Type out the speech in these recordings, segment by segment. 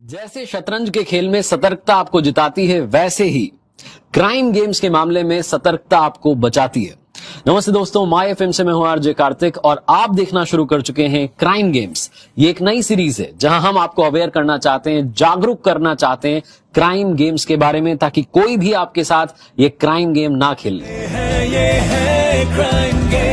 जैसे शतरंज के खेल में सतर्कता आपको जिताती है, वैसे ही क्राइम गेम्स के मामले में सतर्कता आपको बचाती है। नमस्ते दोस्तों, माय एफएम से मैं हूं आरजे कार्तिक और आप देखना शुरू कर चुके हैं क्राइम गेम्स। ये एक नई सीरीज है जहां हम आपको अवेयर करना चाहते हैं, जागरूक करना चाहते हैं क्राइम गेम्स के बारे में, ताकि कोई भी आपके साथ ये क्राइम गेम ना खेले। ये है क्राइम गेम्स।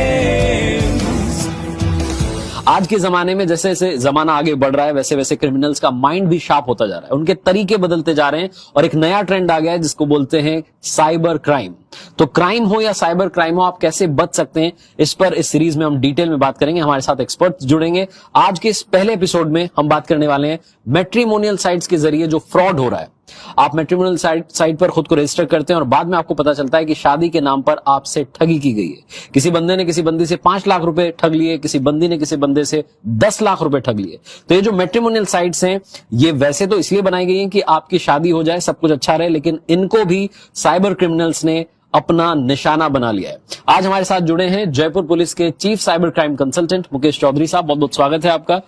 आज के जमाने में जैसे जैसे जमाना आगे बढ़ रहा है, वैसे वैसे क्रिमिनल्स का माइंड भी शार्प होता जा रहा है, उनके तरीके बदलते जा रहे हैं और एक नया ट्रेंड आ गया है जिसको बोलते हैं साइबर क्राइम। तो क्राइम हो या साइबर क्राइम हो, आप कैसे बच सकते हैं, इस पर इस सीरीज में हम डिटेल में बात करेंगे। हमारे साथ एक्सपर्ट्स जुड़ेंगे। आज के इस पहले एपिसोड में हम बात करने वाले हैं मैट्रिमोनियल साइट्स के जरिए जो फ्रॉड हो रहा है। आप मैट्रिमोनियल साइट पर खुद को रजिस्टर करते हैं और बाद में आपको पता चलता है कि शादी के नाम पर आपसे ठगी की गई है। किसी बंदे ने किसी बंदी से 5 लाख रुपए ठग लिए, किसी बंदी ने किसी बंदे से 10 लाख रुपए ठग लिए। तो ये जो मैट्रिमोनियल साइट्स हैं, ये वैसे तो इसलिए बनाई गई हैं कि आपकी शादी हो जाए, सब कुछ अच्छा रहे, लेकिन इनको भी साइबर क्रिमिनल्स ने अपना निशाना बना लिया है। आज हमारे साथ जुड़े हैं जयपुर पुलिस के chief cyber crime consultant Mukesh Chaudhary साहब। बहुत बहुत स्वागत है आपका।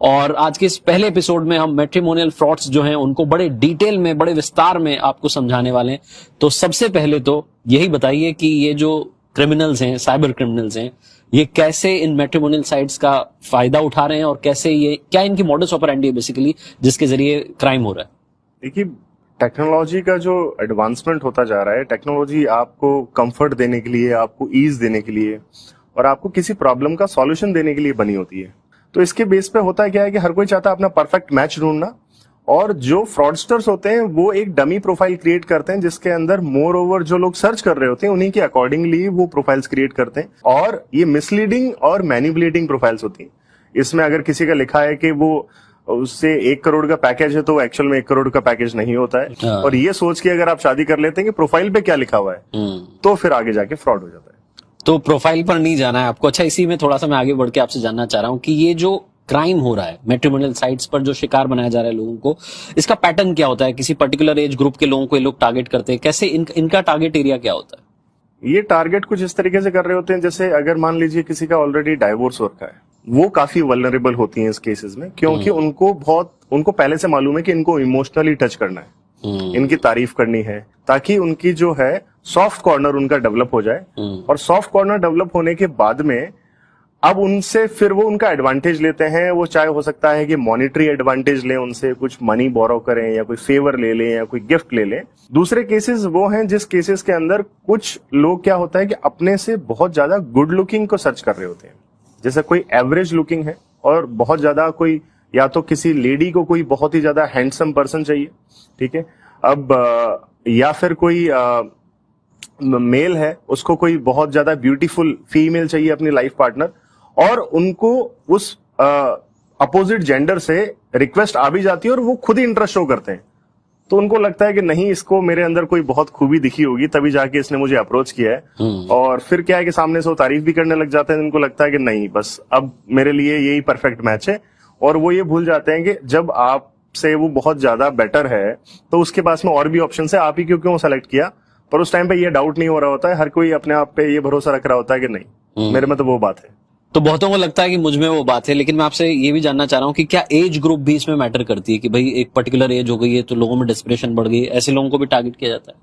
और आज के इस पहले एपिसोड में हम मैट्रिमोनियल फ्रॉड्स जो हैं उनको बड़े डिटेल में, बड़े विस्तार में आपको समझाने वाले हैं। तो सबसे पहले तो यही बताइए कि ये जो क्रिमिनल्स हैं, साइबर क्रिमिनल्स हैं, ये कैसे इन मैट्रिमोनियल साइट्स का फायदा उठा रहे हैं और कैसे ये, क्या इनकी मॉडस ऑपरेंडी है बेसिकली जिसके जरिए क्राइम हो रहा है? देखिए, टेक्नोलॉजी का जो एडवांसमेंट होता जा रहा है, टेक्नोलॉजी आपको कंफर्ट देने के लिए, आपको ईज देने के लिए और आपको किसी प्रॉब्लम का सॉल्यूशन देने के लिए बनी होती है। तो इसके बेस पे होता क्या है कि हर कोई चाहता है अपना परफेक्ट मैच ढूंढना, और जो फ्रॉडस्टर्स होते हैं वो एक डमी प्रोफाइल क्रिएट करते हैं जिसके अंदर मोर ओवर जो लोग सर्च कर रहे होते हैं उन्हीं के अकॉर्डिंगली वो प्रोफाइल्स क्रिएट करते हैं, और ये मिसलीडिंग और मैनिपुलेटिंग प्रोफाइल्स होती हैं। इसमें अगर किसी का लिखा है कि वो उससे 1 करोड़ का पैकेज है तो एक्चुअल में 1 करोड़ का पैकेज नहीं होता है। और ये सोच के अगर आप शादी कर लेते हैं कि प्रोफाइल पे क्या लिखा हुआ है, तो फिर आगे जाके फ्रॉड हो जाता है। तो प्रोफाइल पर नहीं जाना है आपको। अच्छा, इसी में थोड़ा सा मैं आगे बढ़ के आपसे जानना चाह रहा हूं कि ये जो क्राइम हो रहा है मैट्रिमोनियल साइट्स पर, जो शिकार बनाया जा रहा है लोगों को, इसका पैटर्न क्या होता है? किसी पर्टिकुलर एज ग्रुप के लोगों को ये लोग टारगेट करते हैं, कैसे इनका टारगेट एरिया क्या होता है? ये टारगेट कुछ इस तरीके से कर रहे होते हैं, जैसे अगर मान लीजिए किसी का ऑलरेडी डाइवोर्स हो रखा है, वो काफी वल्नरेबल होती हैं इस केसेस में, क्योंकि उनको पहले से मालूम है कि इनको इमोशनली टच करना है, इनकी तारीफ करनी है, ताकि उनकी जो है सॉफ्ट कॉर्नर उनका डेवलप हो जाए। और सॉफ्ट कॉर्नर डेवलप होने के बाद में अब उनसे फिर वो उनका एडवांटेज लेते हैं। वो चाहे हो सकता है कि मॉनिटरी एडवांटेज लें, उनसे कुछ मनी बोरो करें या कोई फेवर ले लें या कोई गिफ्ट ले लें। दूसरे केसेस वो हैं जिस केसेस के अंदर कुछ लोग क्या होता है कि अपने से बहुत ज्यादा गुड लुकिंग को सर्च कर रहे होते हैं। जैसे कोई एवरेज लुकिंग है और बहुत ज्यादा कोई, या तो किसी लेडी को कोई बहुत ही ज्यादा हैंडसम पर्सन चाहिए, ठीक है, अब या फिर कोई मेल है, उसको कोई बहुत ज्यादा ब्यूटीफुल फीमेल चाहिए अपनी लाइफ पार्टनर, और उनको उस अपोजिट जेंडर से रिक्वेस्ट आ भी जाती है और वो खुद ही इंटरेस्ट शो करते हैं। तो उनको लगता है कि नहीं, इसको मेरे अंदर कोई बहुत खूबी दिखी होगी तभी जाके इसने मुझे अप्रोच किया है। और फिर क्या है कि सामने से वो तारीफ भी करने लग जाते हैं। उनको लगता है कि नहीं, बस अब मेरे लिए यही परफेक्ट मैच है, और वो ये भूल जाते हैं कि जब आपसे वो बहुत ज्यादा बेटर है तो उसके पास में और भी ऑप्शन है, आप ही क्यों सेलेक्ट किया। पर उस टाइम पे ये डाउट नहीं हो रहा होता है, हर कोई अपने आप पे ये भरोसा रख रहा होता है कि नहीं, मेरे में तो वो बात है। तो बहुतों को लगता है कि मुझ में वो बात है, लेकिन मैं आपसे ये भी जानना चाह रहा हूँ कि क्या एज ग्रुप भी इसमें मैटर करती है कि भाई एक पर्टिकुलर एज हो गई है तो लोगों में डिस्प्रेशन बढ़ गई, ऐसे लोगों को भी टारगेट किया जाता है?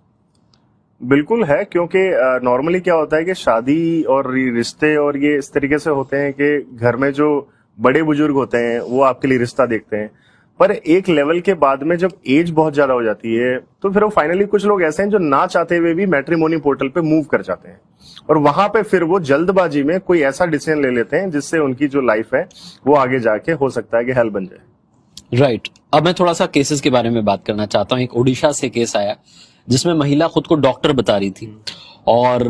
बिल्कुल है, क्योंकि नॉर्मली क्या होता है कि शादी और रिश्ते और ये इस तरीके से होते हैं कि घर में जो बड़े बुजुर्ग होते हैं वो आपके लिए रिश्ता देखते हैं, पर एक लेवल के बाद में जब एज बहुत ज्यादा हो जाती है तो फिर वो फाइनली, कुछ लोग ऐसे हैं जो ना चाहते हुए भी मैट्रिमोनी पोर्टल पे मूव कर जाते हैं, और वहां पे फिर वो जल्दबाजी में कोई ऐसा डिसीजन ले लेते हैं जिससे उनकी जो लाइफ है वो आगे जाके हो सकता है कि हेल बन जाए। राइट। अब मैं थोड़ा सा केसेस के बारे में बात करना चाहता हूँ। एक ओडिशा से केस आया जिसमें महिला खुद को डॉक्टर बता रही थी और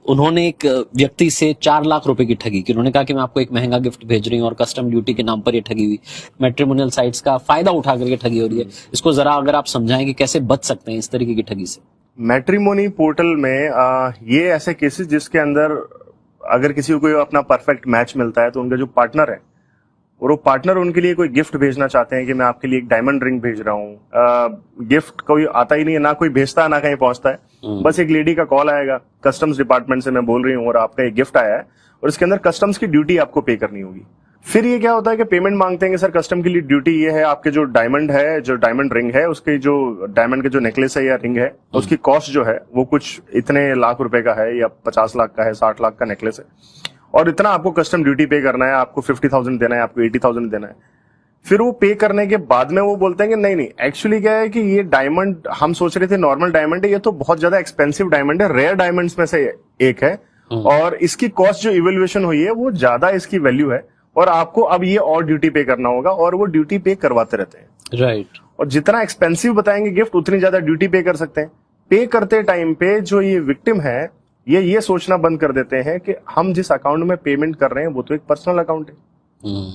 उन्होंने एक व्यक्ति से 4 लाख रुपए की ठगी की। उन्होंने कहा कि मैं आपको एक महंगा गिफ्ट भेज रही हूँ और कस्टम ड्यूटी के नाम पर ये ठगी हुई। मैट्रिमोनियल साइट्स का फायदा उठा करके ठगी हो रही है। इसको जरा अगर आप समझाएं कि कैसे बच सकते हैं इस तरीके की ठगी से। मैट्रिमोनी पोर्टल में ये ऐसे केसेस जिसके अंदर अगर किसी को अपना परफेक्ट मैच मिलता है तो उनका जो पार्टनर है, और वो पार्टनर उनके लिए कोई गिफ्ट भेजना चाहते हैं कि मैं आपके लिए एक डायमंड रिंग भेज रहा हूँ। गिफ्ट कोई आता ही नहीं है, ना कोई भेजता है ना कहीं पहुंचता है। बस एक लेडी का कॉल आएगा, कस्टम्स डिपार्टमेंट से मैं बोल रही हूँ और आपका एक गिफ्ट आया है और इसके अंदर कस्टम्स की ड्यूटी आपको पे करनी होगी। फिर ये क्या होता है कि पेमेंट मांगते हैं कि सर कस्टम के लिए ड्यूटी ये है, आपके जो डायमंड है, जो डायमंड रिंग है, उसके जो डायमंड के जो नेकलेस है या रिंग है, उसकी कॉस्ट जो है वो कुछ इतने लाख रुपए का है या 50 लाख का है, 60 लाख का नेकलेस है, और इतना आपको कस्टम ड्यूटी पे करना है, आपको 50,000 देना है, आपको 80,000 देना है। फिर वो पे करने के बाद में वो बोलते हैं कि नहीं एक्चुअली क्या है कि ये डायमंड हम सोच रहे थे नॉर्मल डायमंड है, ये तो बहुत ज्यादा एक्सपेंसिव डायमंड है, रेयर डायमंड्स में से एक है, और इसकी कॉस्ट जो इवेल्युएशन हुई है वो ज्यादा इसकी वैल्यू है, और आपको अब ये और ड्यूटी पे करना होगा, और वो ड्यूटी पे करवाते रहते हैं। राइट। और जितना एक्सपेंसिव बताएंगे गिफ्ट उतनी ज्यादा ड्यूटी पे कर सकते हैं। पे करते टाइम पे जो ये विक्टिम है ये सोचना बंद कर देते हैं कि हम जिस अकाउंट में पेमेंट कर रहे हैं वो तो एक पर्सनल अकाउंट है,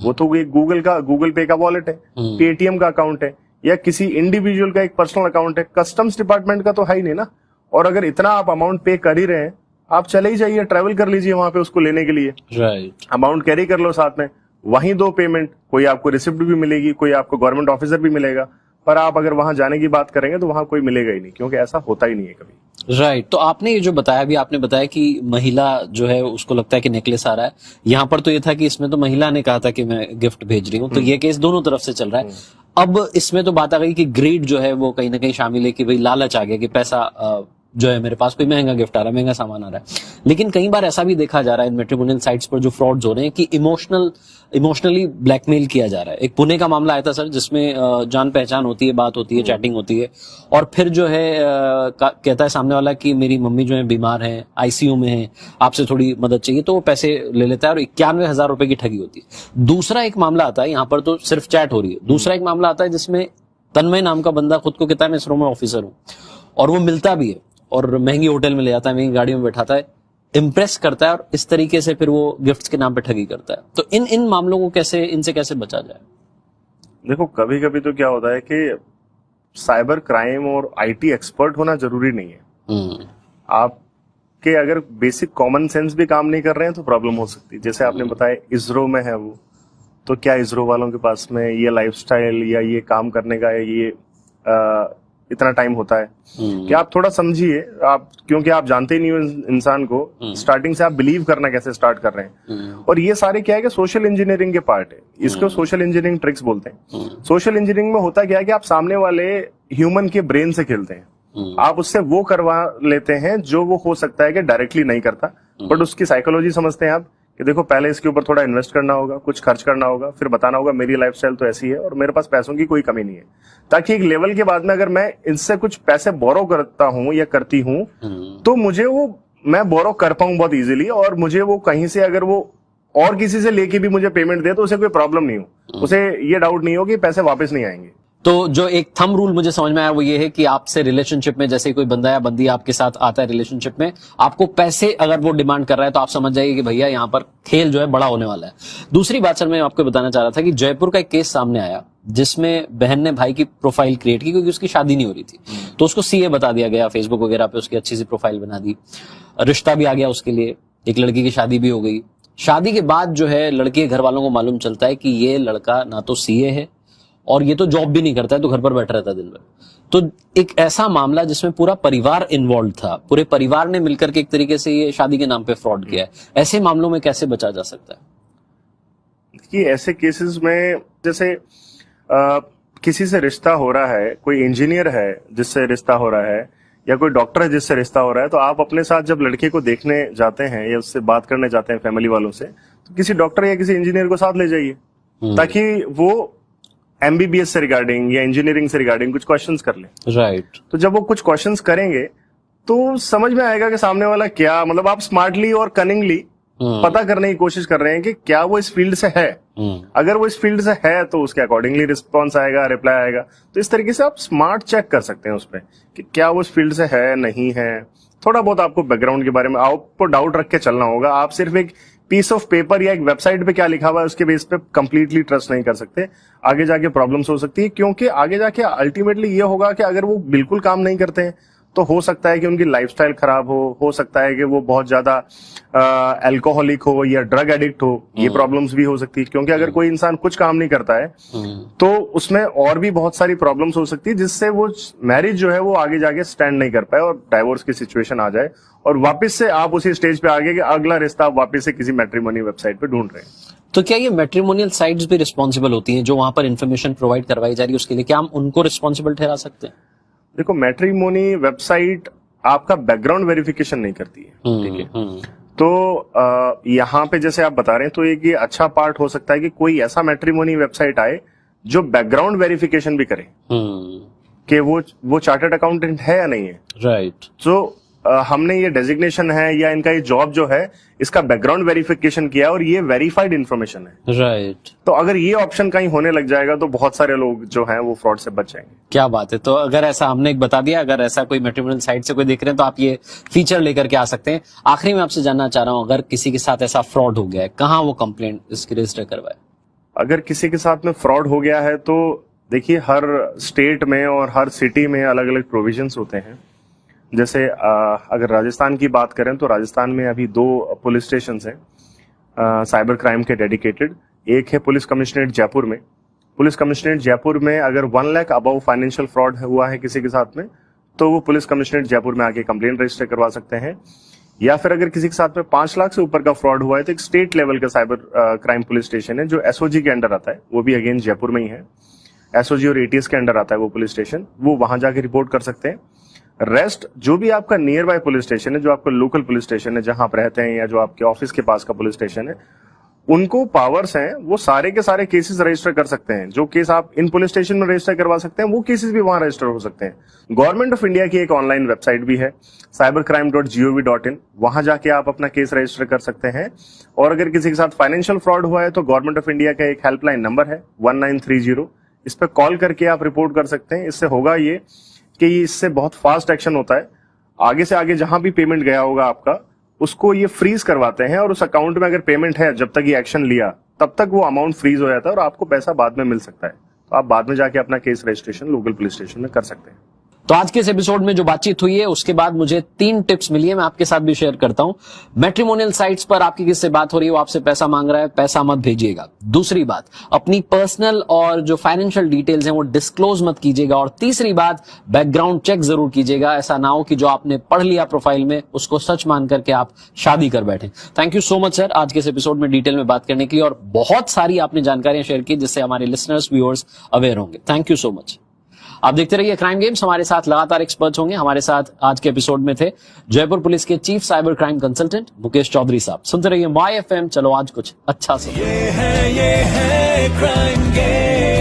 वो तो एक गूगल पे का वॉलेट है, पेटीएम का अकाउंट है, या किसी इंडिविजुअल का एक पर्सनल अकाउंट है, कस्टम्स डिपार्टमेंट का तो है ही नहीं ना। और अगर इतना आप अमाउंट पे कर ही रहे हैं, आप चले ही जाइए, ट्रैवल कर लीजिए वहां पे उसको लेने के लिए। राइट। अमाउंट कैरी कर लो साथ में, वहीं दो पेमेंट, कोई आपको रिसिप्ट भी मिलेगी, कोई आपको गवर्नमेंट ऑफिसर भी मिलेगा, पर आप अगर वहां जाने की बात करेंगे तो वहां कोई मिलेगा ही नहीं, क्योंकि ऐसा होता ही नहीं है कभी। राइट। तो आपने ये जो बताया, अभी आपने बताया कि महिला जो है उसको लगता है कि नेकलेस आ रहा है, यहाँ पर तो ये था कि इसमें तो महिला ने कहा था कि मैं गिफ्ट भेज रही हूँ, तो ये केस दोनों तरफ से चल रहा है। अब इसमें तो बात आ गई कि ग्रीड जो है वो कहीं ना कहीं शामिल है, कि भाई लालच आ गया कि पैसा जो है मेरे पास कोई महंगा गिफ्ट आ रहा है, महंगा सामान आ रहा है। लेकिन कई बार ऐसा भी देखा जा रहा है इन मैट्रिमोनियल साइट्स पर जो फ्रॉड्स हो रहे हैं कि इमोशनली ब्लैकमेल किया जा रहा है। एक पुणे का मामला आया था सर, जिसमें जान पहचान होती है, बात होती है, चैटिंग होती है, और फिर जो है कहता है सामने वाला कि मेरी मम्मी जो है बीमार है, आईसीयू में है, आपसे थोड़ी मदद चाहिए, तो वो पैसे ले लेता है और 91,000 रुपए की ठगी होती है। दूसरा एक मामला आता है, यहाँ पर तो सिर्फ चैट हो रही है, दूसरा एक मामला आता है जिसमें तन्मय नाम का बंदा खुद को कहता है मैं इसरो में ऑफिसर हूँ, और वो मिलता भी है और महंगी होटल में ले जाता है, महंगी गाड़ी में बैठाता है, इम्प्रेस करता है, और इस तरीके से फिर वो गिफ्ट्स के नाम पे ठगी करता है। तो इन मामलों को इनसे कैसे बचा जाए? देखो, कभी कभी तो क्या होता है कि साइबर क्राइम और आईटी एक्सपर्ट होना जरूरी नहीं है। आपके अगर बेसिक कॉमन सेंस भी काम नहीं कर रहे हैं तो प्रॉब्लम हो सकती है। जैसे आपने बताया इसरो में है वो, तो क्या इसरो वालों के पास में ये लाइफस्टाइल या ये काम करने का ये इतना टाइम होता है कि आप थोड़ा समझिए, आप क्योंकि आप जानते ही नहीं हो इंसान को, स्टार्टिंग से आप बिलीव करना कैसे स्टार्ट कर रहे हैं। और ये सारे क्या है कि सोशल इंजीनियरिंग के पार्ट है, इसको सोशल इंजीनियरिंग ट्रिक्स बोलते हैं। सोशल इंजीनियरिंग में होता क्या है कि आप सामने वाले ह्यूमन के ब्रेन से खेलते हैं, आप उससे वो करवा लेते हैं जो वो हो सकता है कि डायरेक्टली नहीं करता, बट उसकी साइकोलॉजी समझते हैं आप कि देखो पहले इसके ऊपर थोड़ा इन्वेस्ट करना होगा, कुछ खर्च करना होगा, फिर बताना होगा मेरी लाइफस्टाइल तो ऐसी है और मेरे पास पैसों की कोई कमी नहीं है, ताकि एक लेवल के बाद में अगर मैं इनसे कुछ पैसे बोरो करता हूं या करती हूं तो मुझे वो मैं बोरो कर पाऊं बहुत इजीली, और मुझे वो कहीं से अगर वो और किसी से लेके भी मुझे पेमेंट दे तो उसे कोई प्रॉब्लम नहीं हो, उसे ये डाउट नहीं हो कि पैसे वापस नहीं आएंगे। तो जो एक थंब रूल मुझे समझ में आया वो ये है कि आपसे रिलेशनशिप में जैसे कोई बंदा या बंदी आपके साथ आता है रिलेशनशिप में, आपको पैसे अगर वो डिमांड कर रहा है तो आप समझ जाइए कि भैया यहाँ पर खेल जो है बड़ा होने वाला है। दूसरी बात सर मैं आपको बताना चाह रहा था कि जयपुर का एक केस सामने आया जिसमें बहन ने भाई की प्रोफाइल क्रिएट की क्योंकि उसकी शादी नहीं हो रही थी, तो उसको सीए बता दिया गया, फेसबुक वगैरह पे उसकी अच्छी सी प्रोफाइल बना दी, रिश्ता भी आ गया उसके लिए, एक लड़की की शादी भी हो गई। शादी के बाद जो है लड़के के घर वालों को मालूम चलता है कि ये लड़का ना तो सीए है और ये तो जॉब भी नहीं करता है, तो घर पर बैठा रहता है दिन भर। तो एक ऐसा मामला जिसमें पूरा परिवार इन्वॉल्व था, पूरे परिवार ने मिलकर के एक तरीके से ये शादी के नाम पे फ्रॉड किया है, ऐसे मामलों में कैसे बचा जा सकता है? कि ऐसे केसेस में जैसे किसी से रिश्ता हो रहा है, कोई इंजीनियर है जिससे रिश्ता हो रहा है या कोई डॉक्टर है जिससे रिश्ता हो रहा है, तो आप अपने साथ जब लड़के को देखने जाते हैं या उससे बात करने जाते हैं फैमिली वालों से, तो किसी डॉक्टर या किसी इंजीनियर को साथ ले जाइए ताकि वो एमबीबीएस से रिगार्डिंग या इंजीनियरिंग से रिगार्डिंग कुछ क्वेश्चंस कर ले। राइट। तो जब वो कुछ क्वेश्चंस करेंगे तो समझ में आएगा कि सामने वाला क्या, मतलब आप स्मार्टली और कनिंगली पता करने की कोशिश कर रहे हैं कि क्या वो इस फील्ड से है। अगर वो इस फील्ड से है तो उसके अकॉर्डिंगली रिस्पॉन्स आएगा, रिप्लाई आएगा। तो इस तरीके से आप स्मार्ट चेक कर सकते हैं उस पर कि क्या वो इस फील्ड से है नहीं है। थोड़ा बहुत आपको बैकग्राउंड के बारे में आपको डाउट रख के चलना होगा। आप सिर्फ एक पीस ऑफ पेपर या एक वेबसाइट पे क्या लिखा हुआ है उसके बेस पे कंप्लीटली ट्रस्ट नहीं कर सकते, आगे जाके प्रॉब्लम्स हो सकती है। क्योंकि आगे जाके अल्टीमेटली ये होगा कि अगर वो बिल्कुल काम नहीं करते हैं तो हो सकता है कि उनकी लाइफस्टाइल खराब हो सकता है कि वो बहुत ज्यादा अल्कोहलिक हो या ड्रग एडिक्ट हो, ये प्रॉब्लम्स भी हो सकती है। क्योंकि अगर कोई इंसान कुछ काम नहीं करता है तो उसमें और भी बहुत सारी प्रॉब्लम्स हो सकती है जिससे वो मैरिज जो है वो आगे जाके स्टैंड नहीं कर पाए और डाइवोर्स की सिचुएशन आ जाए और वापस से आप उसी स्टेज पे आ गए कि अगला रिश्ता आप वापस से किसी मैट्रिमोनी वेबसाइट पे ढूंढ रहे हैं। तो क्या ये मैट्रिमोनियल साइट्स भी रिस्पॉन्सिबल होती हैं जो वहां पर इंफॉर्मेशन प्रोवाइड करवाई जा रही है उसके लिए, क्या हम उनको रिस्पॉन्सिबल ठहरा सकते हैं? देखो, मैट्रिमोनी वेबसाइट आपका बैकग्राउंड वेरिफिकेशन नहीं करती है, ठीक है। तो यहाँ पे जैसे आप बता रहे हैं, तो एक ये अच्छा पार्ट हो सकता है कि कोई ऐसा मैट्रिमोनी वेबसाइट आए जो बैकग्राउंड वेरिफिकेशन भी करे कि वो चार्टर्ड अकाउंटेंट है या नहीं है, राइट। तो हमने ये डेजिग्नेशन है या इनका ये जॉब जो है, इसका बैकग्राउंड वेरिफिकेशन किया और ये वेरीफाइड इंफॉर्मेशन है, राइट। तो अगर ये ऑप्शन कहीं होने लग जाएगा तो बहुत सारे लोग जो हैं वो फ्रॉड से बच जाएंगे। क्या बात है। तो अगर ऐसा हमने एक बता दिया, अगर ऐसा कोई मैट्रिमोनियल साइट से कोई देख रहे हैं तो आप ये फीचर लेकर के आ सकते हैं। आखिरी में आपसे जानना चाह रहा हूं, अगर किसी के साथ ऐसा फ्रॉड हो गया है, कहाँ वो कंप्लेंट इसकी रजिस्टर करवाए? अगर किसी के साथ में फ्रॉड हो गया है तो देखिए, हर स्टेट में और हर सिटी में अलग अलग प्रोविजंस होते हैं। जैसे अगर राजस्थान की बात करें तो राजस्थान में अभी 2 पुलिस स्टेशन हैं साइबर क्राइम के डेडिकेटेड। एक है पुलिस कमिश्नरेट जयपुर में। पुलिस कमिश्नरेट जयपुर में अगर 1 लाख अबव फाइनेंशियल फ्रॉड हुआ है किसी के साथ में, तो वो पुलिस कमिश्नरेट जयपुर में आके कंप्लेंट रजिस्टर करवा सकते हैं। या फिर अगर किसी के साथ में 5 लाख से ऊपर का फ्रॉड हुआ है तो एक स्टेट लेवल का साइबर क्राइम पुलिस स्टेशन है जो एसओजी के अंडर आता है, वो भी अगेन जयपुर में ही है। एसओजी और एटीएस के अंडर आता है वो पुलिस स्टेशन, वो वहां जाके रिपोर्ट कर सकते हैं। रेस्ट जो भी आपका नियर बाय पुलिस स्टेशन है, जो आपका लोकल पुलिस स्टेशन है जहां आप रहते हैं, या जो आपके ऑफिस के पास का पुलिस स्टेशन है, उनको पावर्स हैं, वो सारे के सारे केसेस रजिस्टर कर सकते हैं। जो केस आप इन पुलिस स्टेशन में रजिस्टर करवा सकते हैं, वो केसेस भी वहां रजिस्टर हो सकते हैं। गवर्नमेंट ऑफ इंडिया की एक ऑनलाइन वेबसाइट भी है, cybercrime.gov.in, वहां जाके आप अपना केस रजिस्टर कर सकते हैं। और अगर किसी के साथ फाइनेंशियल फ्रॉड हुआ है तो गवर्नमेंट ऑफ इंडिया का एक हेल्पलाइन नंबर है 1930, इस पर कॉल करके आप रिपोर्ट कर सकते हैं। इससे होगा ये कि इससे बहुत फास्ट एक्शन होता है। आगे से आगे जहां भी पेमेंट गया होगा आपका, उसको ये फ्रीज करवाते हैं, और उस अकाउंट में अगर पेमेंट है, जब तक ये एक्शन लिया तब तक वो अमाउंट फ्रीज हो जाता है और आपको पैसा बाद में मिल सकता है। तो आप बाद में जाके अपना case registration local police station में कर सकते हैं। तो आज के इस एपिसोड में जो बातचीत हुई है उसके बाद मुझे 3 टिप्स मिली है, मैं आपके साथ भी शेयर करता हूं। मैट्रिमोनियल साइट्स पर आपकी किससे बात हो रही है, वो आपसे पैसा मांग रहा है, पैसा मत भेजिएगा। दूसरी बात, अपनी पर्सनल और जो फाइनेंशियल डिटेल्स हैं वो डिस्क्लोज मत कीजिएगा। और तीसरी बात, बैकग्राउंड चेक जरूर कीजिएगा। ऐसा ना हो कि जो आपने पढ़ लिया प्रोफाइल में उसको सच मान करके आप शादी कर बैठे। Thank you so much sir, आज के इस एपिसोड में डिटेल में बात करने के लिए, और बहुत सारी आपने जानकारियां शेयर की जिससे हमारे लिसनर्स व्यूअर्स अवेयर होंगे। Thank you so much. आप देखते रहिए क्राइम गेम्स, हमारे साथ लगातार एक्सपर्ट्स होंगे। हमारे साथ आज के एपिसोड में थे जयपुर पुलिस के chief cyber crime consultant Mukesh Chaudhary साहब। सुनते रहिए माय एफएम। चलो आज कुछ अच्छा सुनो। ये है क्राइम गेम।